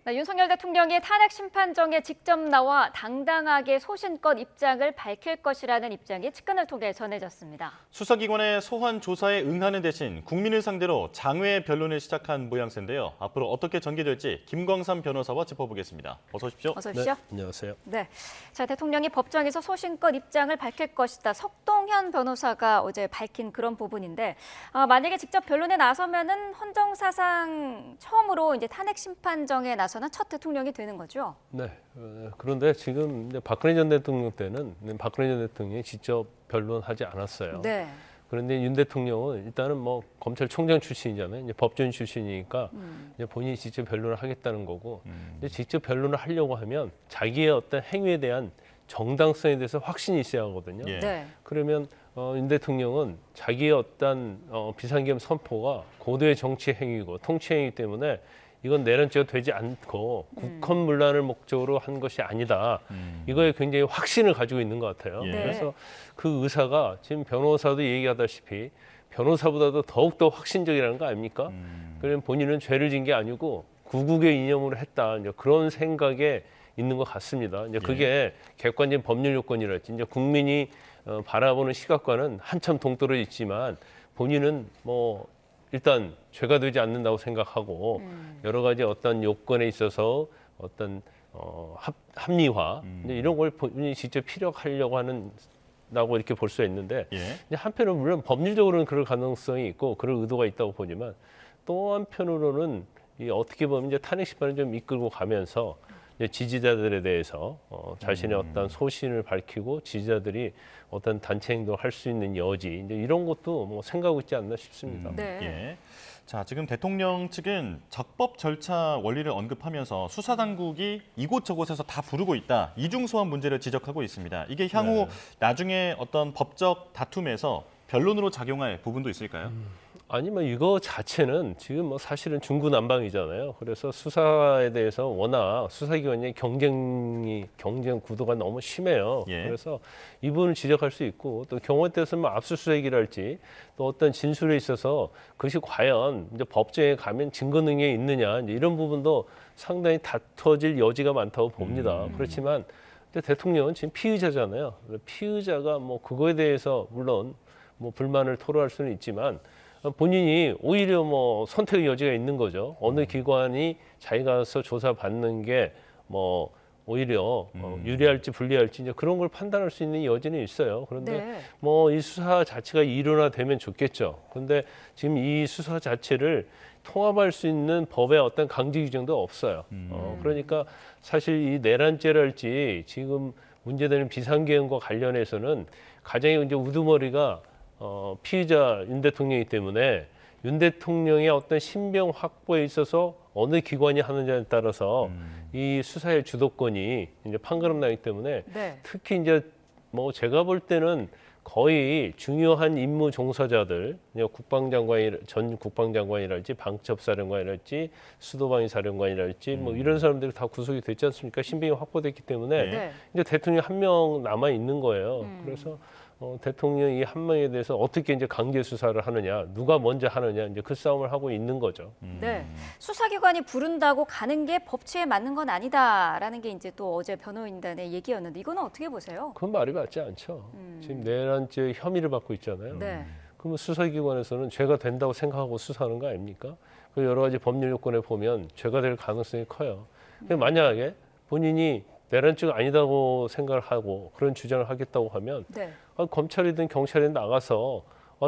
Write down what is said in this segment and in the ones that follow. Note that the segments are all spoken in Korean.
네, 윤석열 대통령이 탄핵 심판정에 직접 나와 당당하게 소신껏 입장을 밝힐 것이라는 입장이 측근을 통해 전해졌습니다. 수사기관의 소환 조사에 응하는 대신 국민을 상대로 장외 변론을 시작한 모양새인데요. 앞으로 어떻게 전개될지 김광삼 변호사와 짚어보겠습니다. 어서 오십시오. 어서 오십시오. 네, 안녕하세요. 네, 자 대통령이 법정에서 소신껏 입장을 밝힐 것이다. 석동현 변호사가 어제 밝힌 그런 부분인데 만약에 직접 변론에 나서면은 헌정사상 처음으로 이제 탄핵 심판정에 나서는 첫 대통령이 되는 거죠. 네, 그런데 지금 이제 박근혜 전 대통령 때는 박근혜 전 대통령이 직접 변론하지 않았어요. 네. 그런데 윤 대통령은 일단은 뭐 검찰총장 출신이잖아요. 이제 법조인 출신이니까 이제 본인이 직접 변론을 하겠다는 거고, 이제 직접 변론을 하려고 하면 자기의 어떤 행위에 대한 정당성에 대해서 확신이 있어야 하거든요. 예. 네. 그러면 윤 대통령은 자기의 어떤 비상계엄 선포가 고도의 정치 행위고 통치 행위 때문에 이건 내란죄가 되지 않고 국헌문란을 목적으로 한 것이 아니다. 이거에 굉장히 확신을 가지고 있는 것 같아요. 예. 그래서 그 의사가 지금 변호사도 얘기하다시피 변호사보다도 더욱더 확신적이라는 거 아닙니까? 그러면 본인은 죄를 진 게 아니고 구국의 이념으로 했다. 이제 그런 생각에 있는 것 같습니다. 이제 그게 객관적인 법률 요건이랄지 이제 국민이 바라보는 시각과는 한참 동떨어져 있지만 본인은 뭐 일단 죄가 되지 않는다고 생각하고 여러 가지 어떤 요건에 있어서 어떤 합리화 이제 이런 걸 본인이 직접 피력하려고 하는다고 이렇게 볼 수가 있는데 이제 한편으로는 물론 법률적으로는 그럴 가능성이 있고 그럴 의도가 있다고 보지만 또 한편으로는 이 어떻게 보면 이제 탄핵 심판을 좀 이끌고 가면서 이제 지지자들에 대해서 자신의 어떤 소신을 밝히고 지지자들이 어떤 단체 행동을 할 수 있는 여지 이제 이런 것도 뭐 생각하고 있지 않나 싶습니다. 네. 예. 자, 지금 대통령 측은 적법 절차 원리를 언급하면서 수사 당국이 이곳저곳에서 다 부르고 있다. 이중소환 문제를 지적하고 있습니다. 이게 향후 나중에 어떤 법적 다툼에서 변론으로 작용할 부분도 있을까요? 아니면 이거 자체는 지금 뭐 사실은 중구난방이잖아요. 그래서 수사에 대해서 워낙 수사기관의 경쟁 구도가 너무 심해요. 예. 그래서 이 부분을 지적할 수 있고 또 경우에 따라서는 뭐 압수수색이랄지 또 어떤 진술에 있어서 그것이 과연 이제 법정에 가면 증거 능력이 있느냐 이제 이런 부분도 상당히 다퉈질 여지가 많다고 봅니다. 그렇지만 근데 대통령은 지금 피의자잖아요. 피의자가 뭐 그거에 대해서 물론 뭐 불만을 토로할 수는 있지만 본인이 오히려 뭐 선택의 여지가 있는 거죠. 어느 기관이 자기가 가서 조사받는 게 뭐 오히려 유리할지 불리할지 이제 그런 걸 판단할 수 있는 여지는 있어요. 그런데 네. 뭐 이 수사 자체가 일원화되면 좋겠죠. 그런데 지금 이 수사 자체를 통합할 수 있는 법의 어떤 강제 규정도 없어요. 그러니까 사실 이 내란죄랄지 지금 문제되는 비상계엄과 관련해서는 가장 이제 우두머리가 피의자 윤 대통령이기 때문에 윤 대통령의 어떤 신병 확보에 있어서 어느 기관이 하느냐에 따라서 이 수사의 주도권이 이제 판가름 나기 때문에 네. 특히 이제 뭐 제가 볼 때는 거의 중요한 임무 종사자들, 전 국방장관이랄지 방첩사령관이랄지 수도방위사령관이랄지 뭐 이런 사람들이 다 구속이 됐지 않습니까? 신병이 확보됐기 때문에 네. 이제 대통령 한 명 남아 있는 거예요. 그래서 대통령이 한 명에 대해서 어떻게 이제 강제 수사를 하느냐, 누가 먼저 하느냐 이제 그 싸움을 하고 있는 거죠. 네. 수사기관이 부른다고 가는 게 법치에 맞는 건 아니다라는 게 이제 또 어제 변호인단의 얘기였는데 이거는 어떻게 보세요? 그건 말이 맞지 않죠. 지금 내란죄 혐의를 받고 있잖아요. 네. 그러면 수사기관에서는 죄가 된다고 생각하고 수사하는 거 아닙니까? 그 여러 가지 법률 요건에 보면 죄가 될 가능성이 커요. 근데 만약에 본인이 내란죄가 아니다고 생각을 하고 그런 주장을 하겠다고 하면 네. 검찰이든 경찰이든 나가서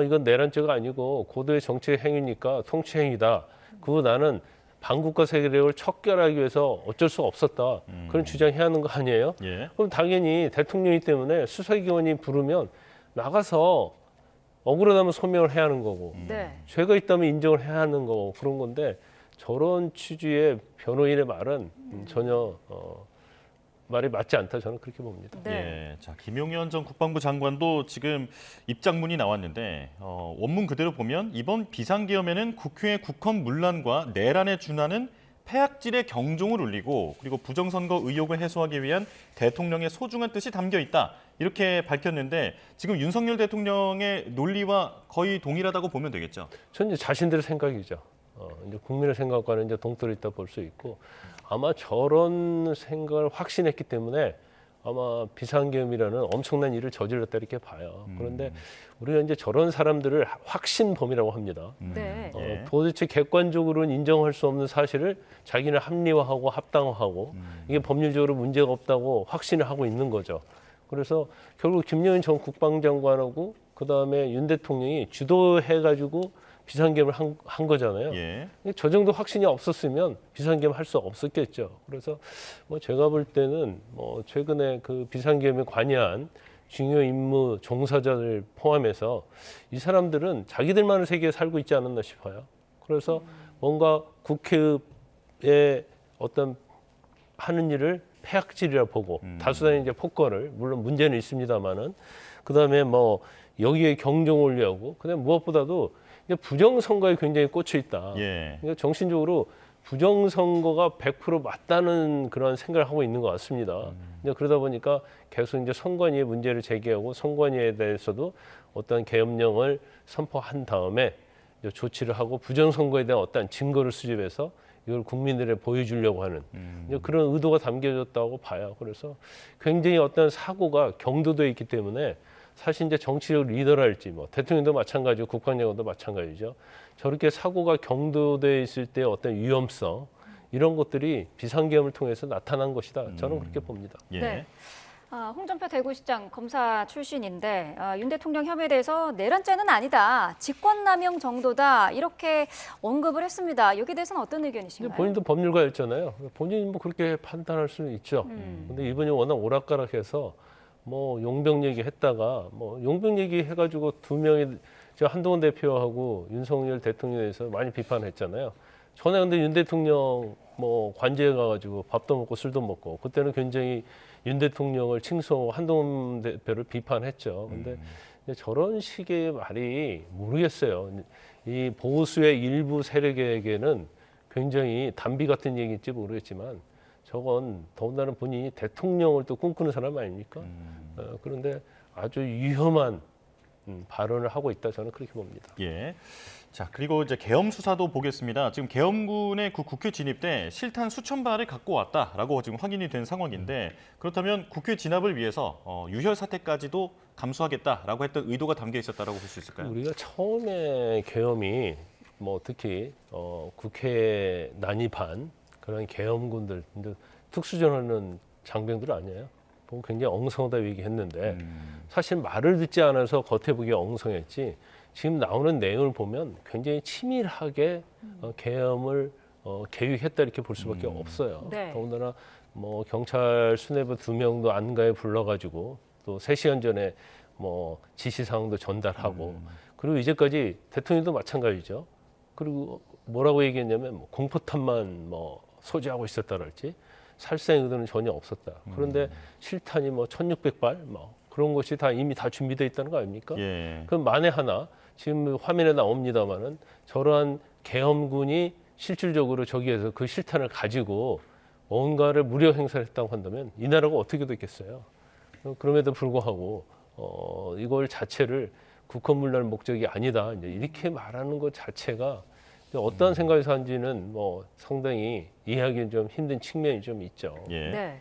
이건 내란죄가 아니고 고도의 정치 행위니까 통치 행위다. 그거 나는 반국가 세력을 척결하기 위해서 어쩔 수 없었다. 그런 주장해야 하는 거 아니에요? 예. 그럼 당연히 대통령이기 때문에 수사기관이 부르면 나가서 억울하다면 소명을 해야 하는 거고 네. 죄가 있다면 인정을 해야 하는 거고 그런 건데 저런 취지의 변호인의 말은 전혀 말이 맞지 않다 저는 그렇게 봅니다. 네. 예, 자 김용현 전 국방부 장관도 지금 입장문이 나왔는데 원문 그대로 보면 이번 비상계엄에는 국회의 국헌문란과 내란에 준하는 폐악질의 경종을 울리고 그리고 부정선거 의혹을 해소하기 위한 대통령의 소중한 뜻이 담겨 있다. 이렇게 밝혔는데 지금 윤석열 대통령의 논리와 거의 동일하다고 보면 되겠죠. 전 이제 자신들의 생각이죠. 이제 국민의 생각과는 이제 동떨어 있다 볼 수 있고 아마 저런 생각을 확신했기 때문에 아마 비상계엄이라는 엄청난 일을 저질렀다 이렇게 봐요. 그런데 우리가 이제 저런 사람들을 확신범이라고 합니다. 네. 예. 도대체 객관적으로는 인정할 수 없는 사실을 자기는 합리화하고 합당화하고 이게 법률적으로 문제가 없다고 확신을 하고 있는 거죠. 그래서 결국 김영인 전 국방장관하고 그다음에 윤 대통령이 주도해가지고 비상계엄을 한 거잖아요. 예. 저 정도 확신이 없었으면 비상계엄 할 수 없었겠죠. 그래서 뭐 제가 볼 때는 뭐 최근에 그 비상계엄에 관여한 중요 임무 종사자들 포함해서 이 사람들은 자기들만의 세계에 살고 있지 않았나 싶어요. 그래서 뭔가 국회의 어떤 하는 일을 폐악질이라 보고 다수당의 이제 폭거를 물론 문제는 있습니다만은 그다음에 뭐 여기에 경종 올리하고 그다음 무엇보다도 이제 부정선거에 굉장히 꽂혀 있다. 예. 그러니까 정신적으로 부정선거가 100% 맞다는 그런 생각을 하고 있는 것 같습니다. 이제 그러다 보니까 계속 이제 선관위에 문제를 제기하고 선관위에 대해서도 어떤 계엄령을 선포한 다음에 이제 조치를 하고 부정선거에 대한 어떤 증거를 수집해서 이걸 국민들에 보여주려고 하는 이제 그런 의도가 담겨졌다고 봐요. 그래서 굉장히 어떤 사고가 경도돼 있기 때문에 사실 이제 정치적 리더랄지 뭐 대통령도 마찬가지고 국방장관도 마찬가지죠. 저렇게 사고가 경도돼 있을 때 어떤 위험성 이런 것들이 비상계엄을 통해서 나타난 것이다. 저는 그렇게 봅니다. 예. 네. 홍준표 대구시장 검사 출신인데 윤 대통령 혐의에 대해서 내란죄는 아니다. 직권남용 정도다. 이렇게 언급을 했습니다. 여기에 대해서는 어떤 근데 의견이신가요? 본인도 법률가였잖아요. 본인이 뭐 그렇게 판단할 수는 있죠. 근데 이분이 워낙 오락가락해서 뭐 용병 얘기했다가 뭐 용병 얘기해가지고 두 명이 저 한동훈 대표하고 윤석열 대통령에서 많이 비판했잖아요. 전에 근데 윤 대통령 뭐 관제에 가가지고 밥도 먹고 술도 먹고 그때는 굉장히 윤 대통령을 칭송하고 한동훈 대표를 비판했죠. 근데 저런 식의 말이 모르겠어요. 이 보수의 일부 세력에게는 굉장히 단비 같은 얘기일지 모르겠지만 저건 더군다나 본인이 대통령을 또 꿈꾸는 사람 아닙니까? 그런데 아주 위험한 발언을 하고 있다 저는 그렇게 봅니다. 예. 자, 그리고 이제 계엄 수사도 보겠습니다. 지금 계엄군의 국회 진입 때 실탄 수천 발을 갖고 왔다라고 지금 확인이 된 상황인데 그렇다면 국회 진압을 위해서 유혈 사태까지도 감수하겠다라고 했던 의도가 담겨 있었다라고 볼 수 있을까요? 우리가 처음에 계엄이 뭐 특히 국회에 난입한 그런 계엄군들, 근데 특수전하는 장병들 아니에요. 보면 굉장히 엉성하다 얘기했는데 사실 말을 듣지 않아서 겉에 보기에 엉성했지 지금 나오는 내용을 보면 굉장히 치밀하게 계엄을 계획했다 이렇게 볼 수밖에 없어요. 네. 더군다나 뭐 경찰 수뇌부 2명도 안가에 불러가지고 또 3시간 전에 뭐 지시사항도 전달하고 그리고 이제까지 대통령도 마찬가지죠. 그리고 뭐라고 얘기했냐면 뭐 공포탄만 뭐 소지하고 있었다랄지 살생 의도는 전혀 없었다. 그런데 실탄이 뭐 1,600발 뭐 그런 것이 다 이미 다 준비되어 있다는 거 아닙니까? 예. 그럼 만에 하나 지금 화면에 나옵니다만은 저러한 계엄군이 실질적으로 저기에서 그 실탄을 가지고 뭔가를 무력 행사를 했다고 한다면 이 나라가 어떻게 됐겠어요? 그럼에도 불구하고 이걸 자체를 국헌문란의 목적이 아니다. 이제 이렇게 말하는 것 자체가 어떠한 생각에서 한지는 뭐 상당히 이해하기 좀 힘든 측면이 좀 있죠. 예. 네.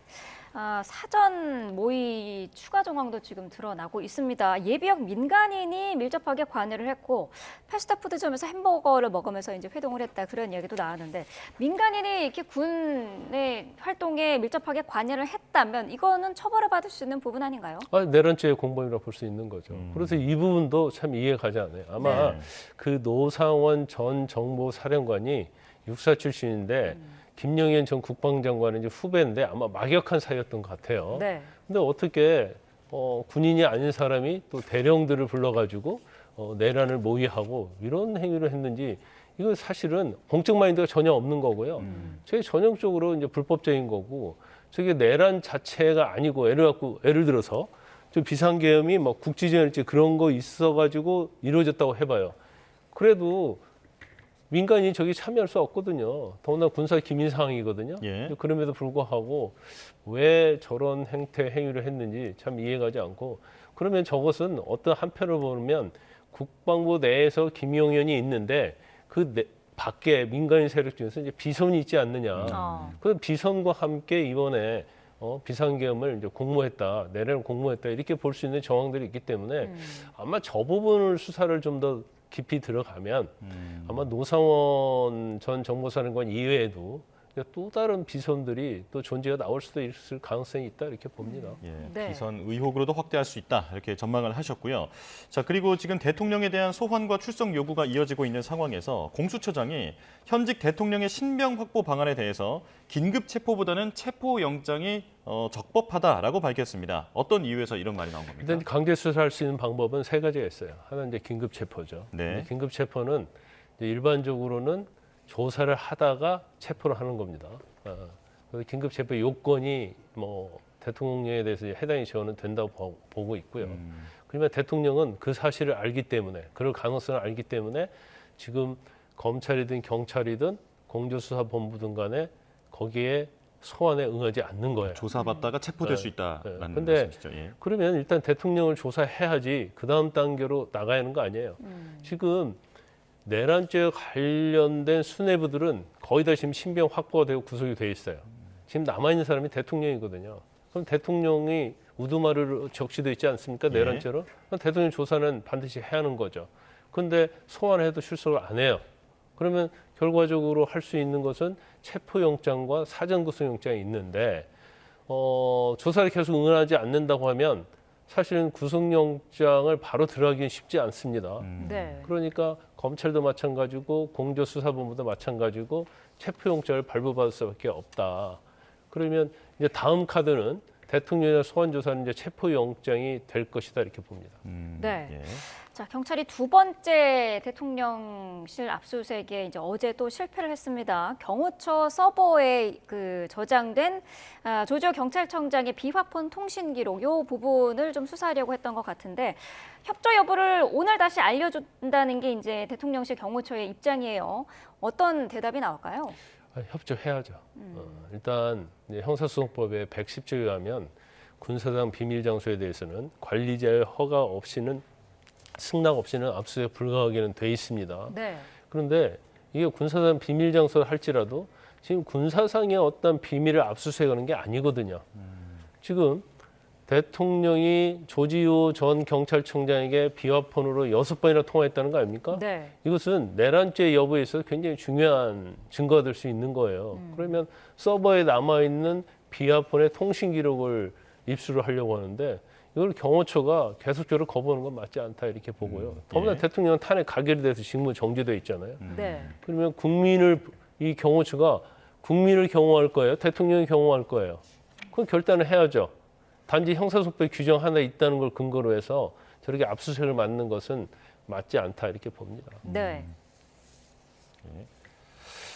사전 모의 추가 정황도 지금 드러나고 있습니다. 예비역 민간인이 밀접하게 관여를 했고 패스트푸드점에서 햄버거를 먹으면서 이제 회동을 했다 그런 이야기도 나왔는데 민간인이 이렇게 군의 활동에 밀접하게 관여를 했다면 이거는 처벌을 받을 수 있는 부분 아닌가요? 내란죄의 공범이라고 볼 수 있는 거죠. 그래서 이 부분도 참 이해 가지 않아요. 아마 네. 그 노상원 전 정보사령관이 육사 출신인데 김영현 전 국방장관은 이제 후배인데 아마 막역한 사이였던 것 같아요. 네. 근데 어떻게 군인이 아닌 사람이 또 대령들을 불러가지고 내란을 모의하고 이런 행위를 했는지 이거 사실은 공적 마인드가 전혀 없는 거고요. 저게 전형적으로 이제 불법적인 거고 저게 내란 자체가 아니고 예를 들어서 저 비상계엄이 뭐 국지전일지 그런 거 있어가지고 이루어졌다고 해봐요. 그래도 민간인이 저기 참여할 수 없거든요. 더구나 군사 기밀 사항이거든요. 예. 그럼에도 불구하고 왜 저런 행위를 했는지 참 이해가지 않고 그러면 저것은 어떤 한편으로 보면 국방부 내에서 김용현이 있는데 그 밖에 민간인 세력 중에서 이제 비선이 있지 않느냐. 그 비선과 함께 이번에 비상계엄을 이제 공모했다, 내란을 공모했다 이렇게 볼 수 있는 정황들이 있기 때문에 아마 저 부분을 수사를 좀 더 깊이 들어가면 아마 노상원 전 정보사령관 이외에도 또 다른 비선들이 또 존재가 나올 수도 있을 가능성이 있다 이렇게 봅니다. 예, 네. 비선 의혹으로도 확대할 수 있다 이렇게 전망을 하셨고요. 자, 그리고 지금 대통령에 대한 소환과 출석 요구가 이어지고 있는 상황에서 공수처장이 현직 대통령의 신병 확보 방안에 대해서 긴급 체포보다는 체포 영장이 적법하다라고 밝혔습니다. 어떤 이유에서 이런 말이 나온 겁니까? 일단 강제 수사할 수 있는 방법은 세 가지가 있어요. 하나는 이제 긴급 체포죠. 네. 긴급 체포는 이제 일반적으로는 조사를 하다가 체포를 하는 겁니다. 그래서 긴급 체포 요건이 뭐 대통령에 대해서 해당이 지원은 된다고 보고 있고요. 그러면 대통령은 그 사실을 알기 때문에, 그럴 가능성을 알기 때문에 지금 검찰이든 경찰이든 공조수사본부든 간에 거기에 소환에 응하지 않는 거예요. 조사받다가 체포될 수 있다라는 근데 말씀이시죠. 예. 그러면 일단 대통령을 조사해야지 그 다음 단계로 나가야 하는 거 아니에요. 지금 내란죄와 관련된 수뇌부들은 거의 다 지금 신병 확보가 되고 구속이 돼 있어요. 지금 남아있는 사람이 대통령이거든요. 그럼 대통령이 우두마리로 적시돼 있지 않습니까? 예. 내란죄로. 그럼 대통령 조사는 반드시 해야 하는 거죠. 그런데 소환해도 출석을 안 해요. 그러면 결과적으로 할 수 있는 것은 체포영장과 사전구속영장이 있는데 조사를 계속 응하지 않는다고 하면 사실은 구속영장을 바로 들어가기는 쉽지 않습니다. 네. 그러니까 검찰도 마찬가지고 공조수사본부도 마찬가지고 체포영장을 발부받을 수밖에 없다. 그러면 이제 다음 카드는 대통령의 소환조사는 이제 체포영장이 될 것이다 이렇게 봅니다. 네. 예. 자, 경찰이 두 번째 대통령실 압수수색에 이제 어제 또 실패를 했습니다. 경호처 서버에 그 저장된 조지호 경찰청장의 비화폰 통신 기록 요 부분을 좀 수사하려고 했던 것 같은데 협조 여부를 오늘 다시 알려준다는 게 이제 대통령실 경호처의 입장이에요. 어떤 대답이 나올까요? 협조해야죠. 일단 이제 형사소송법의 110조에 의하면 군사상 비밀 장소에 대해서는 관리자의 허가 없이는 승낙 없이는 압수수색 불가하게는 돼 있습니다. 네. 그런데 이게 군사상 비밀 장소를 할지라도 지금 군사상의 어떤 비밀을 압수수색하는 게 아니거든요. 지금 대통령이 조지호 전 경찰청장에게 비화폰으로 6번이나 통화했다는 거 아닙니까? 네. 이것은 내란죄 여부에 있어서 굉장히 중요한 증거가 될 수 있는 거예요. 그러면 서버에 남아있는 비화폰의 통신 기록을 입수를 하려고 하는데 이걸 경호처가 계속적으로 거부하는 건 맞지 않다 이렇게 보고요. 더구나 예. 대통령은 탄핵 가결이 돼서 직무 정지돼 있잖아요. 네. 그러면 이 경호처가 국민을 경호할 거예요? 대통령이 경호할 거예요? 그건 결단을 해야죠. 단지 형사소송법 규정 하나 있다는 걸 근거로 해서 저렇게 압수수색을 맞는 것은 맞지 않다 이렇게 봅니다. 네.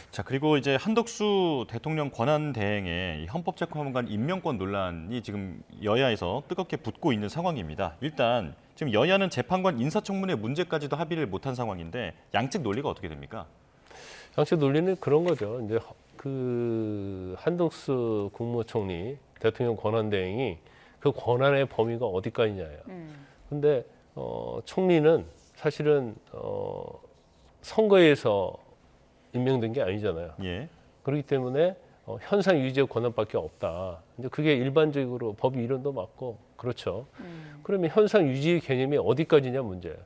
자, 그리고 이제 한덕수 대통령 권한 대행의 이 헌법재판관 임명권 논란이 지금 여야에서 뜨겁게 붙고 있는 상황입니다. 일단 지금 여야는 재판관 인사청문회 문제까지도 합의를 못한 상황인데 양측 논리가 어떻게 됩니까? 양측 논리는 그런 거죠. 이제 그 한덕수 국무총리 대통령 권한 대행이 그 권한의 범위가 어디까지냐예요. 근데 총리는 사실은 선거에서 임명된 게 아니잖아요. 예. 그렇기 때문에 현상 유지의 권한밖에 없다. 이제 그게 일반적으로 법 이론도 맞고 그렇죠. 그러면 현상 유지의 개념이 어디까지냐 문제예요.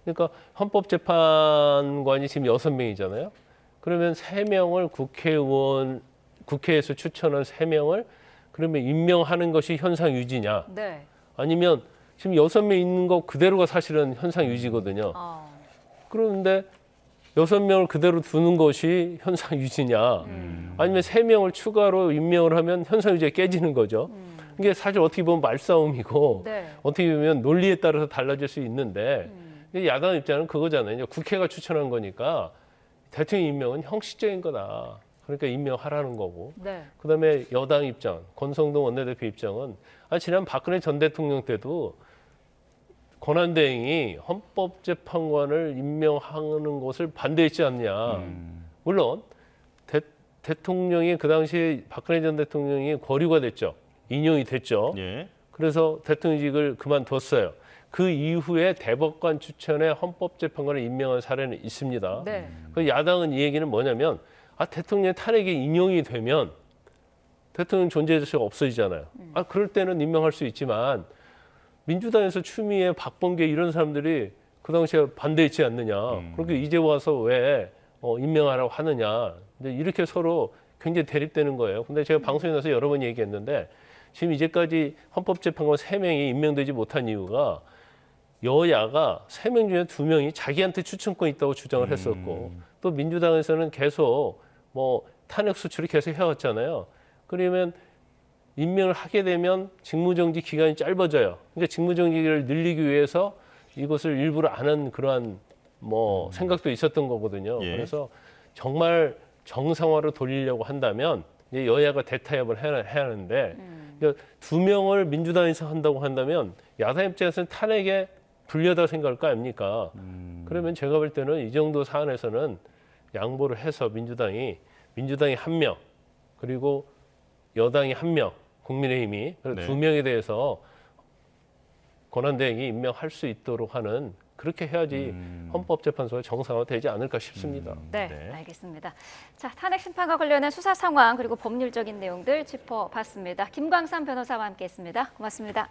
그러니까 헌법재판관이 지금 6명이잖아요. 그러면 3명을 국회에서 추천한 3명을 그러면 임명하는 것이 현상 유지냐? 네. 아니면 지금 6명 있는 거 그대로가 사실은 현상 유지거든요. 그런데 6명을 그대로 두는 것이 현상 유지냐? 아니면 3명을 추가로 임명을 하면 현상 유지가 깨지는 거죠. 이게 사실 어떻게 보면 말싸움이고 네. 어떻게 보면 논리에 따라서 달라질 수 있는데 야당 입장은 그거잖아요. 이제 국회가 추천한 거니까 대통령 임명은 형식적인 거다. 그러니까 임명하라는 거고. 네. 그다음에 여당 입장, 권성동 원내대표 입장은 지난 박근혜 전 대통령 때도 권한대행이 헌법재판관을 임명하는 것을 반대했지 않냐. 물론 대통령이 그 당시에 박근혜 전 대통령이 거류가 됐죠. 인용이 됐죠. 예. 그래서 대통령직을 그만뒀어요. 그 이후에 대법관 추천에 헌법재판관을 임명한 사례는 있습니다. 네. 그 야당은 이 얘기는 뭐냐면 대통령의 탄핵이 인용이 되면 대통령 존재 자체가 없어지잖아요. 그럴 때는 임명할 수 있지만 민주당에서 추미애, 박범계 이런 사람들이 그 당시에 반대했지 않느냐. 그렇게 이제 와서 왜 임명하라고 하느냐. 근데 이렇게 서로 굉장히 대립되는 거예요. 근데 제가 방송에 나서 여러 번 얘기했는데 지금 이제까지 헌법재판관 3명이 임명되지 못한 이유가 여야가 3명 중에 2명이 자기한테 추천권이 있다고 주장을 했었고 또 민주당에서는 계속 탄핵 수출을 계속 해왔잖아요. 그러면 임명을 하게 되면 직무정지 기간이 짧아져요. 그러니까 직무정지를 늘리기 위해서 이것을 일부러 안 한 그러한 생각도 있었던 거거든요. 예. 그래서 정말 정상화로 돌리려고 한다면 이제 여야가 대타협을 해야 하는데 그러니까 2명을 민주당에서 한다고 한다면 야당 입장에서는 탄핵에 불리하다고 생각할 거 아닙니까? 그러면 제가 볼 때는 이 정도 사안에서는 양보를 해서 민주당이 1명 그리고 여당이 1명 국민의힘이 네. 2명에 대해서 권한대행이 임명할 수 있도록 하는 그렇게 해야지 헌법재판소가 정상화되지 않을까 싶습니다. 네, 네. 알겠습니다. 자, 탄핵 심판과 관련한 수사 상황 그리고 법률적인 내용들 짚어봤습니다. 김광삼 변호사와 함께했습니다. 고맙습니다.